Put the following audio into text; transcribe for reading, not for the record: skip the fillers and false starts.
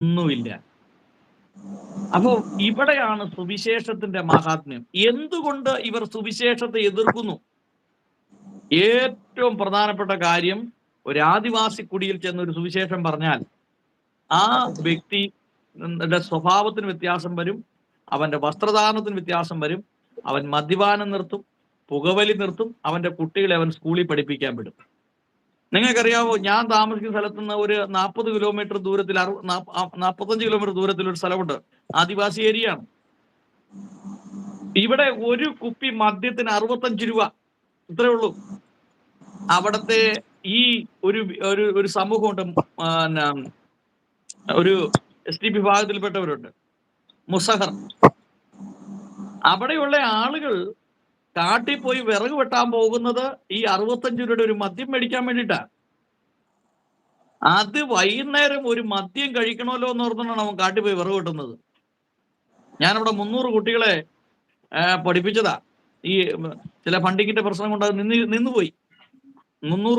ഒന്നുമില്ല. അപ്പോ ഇവിടെയാണ് സുവിശേഷത്തിന്റെ മഹാത്മ്യം. എന്തുകൊണ്ട് ഇവർ സുവിശേഷത്തെ എതിർക്കുന്നു? ഏറ്റവും പ്രധാനപ്പെട്ട കാര്യം, ഒരു ആദിവാസി കുടിയിൽ ചെന്ന് ഒരു സുവിശേഷം പറഞ്ഞാൽ ആ വ്യക്തി സ്വഭാവത്തിന് വ്യത്യാസം വരും, അവന്റെ വസ്ത്രധാരണത്തിന് വ്യത്യാസം വരും, അവൻ മദ്യപാനം നിർത്തും, പുകവലി നിർത്തും, അവന്റെ കുട്ടികളെ അവൻ സ്കൂളിൽ പഠിപ്പിക്കാൻ വിടും. നിങ്ങൾക്കറിയാവോ, ഞാൻ താമസിക്കുന്ന സ്ഥലത്ത് നിന്ന് ഒരു 40 കിലോമീറ്റർ ദൂരത്തിൽ 45 കിലോമീറ്റർ ദൂരത്തിൽ ഒരു സ്ഥലമുണ്ട്, ആദിവാസി ഏരിയയാണ്. ഇവിടെ ഒരു കുപ്പി മദ്യത്തിന് 65 രൂപ, ഇത്രേ ഉള്ളൂ. അവിടത്തെ ഈ ഒരു ഒരു സമൂഹമുണ്ട്, ഒരു എസ് ടി വിഭാഗത്തിൽപ്പെട്ടവരുണ്ട്, മുസഹർ. അവിടെയുള്ള ആളുകൾ കാട്ടിൽ പോയി വിറക് വെട്ടാൻ പോകുന്നത് ഈ 65 രൂപയുടെ ഒരു മദ്യം മേടിക്കാൻ വേണ്ടിയിട്ടാ. അത് വൈകുന്നേരം ഒരു മദ്യം കഴിക്കണമല്ലോ എന്ന് ഓർത്തുകൊണ്ടാണ് അവൻ കാട്ടിൽ പോയി വിറക് വെട്ടുന്നത്. ഞാനവിടെ 300 കുട്ടികളെ പഠിപ്പിച്ചതാ. ഈ ചില ഫണ്ടിങ്ങിന്റെ പ്രശ്നം കൊണ്ട് അത് നിന്നുപോയി. 300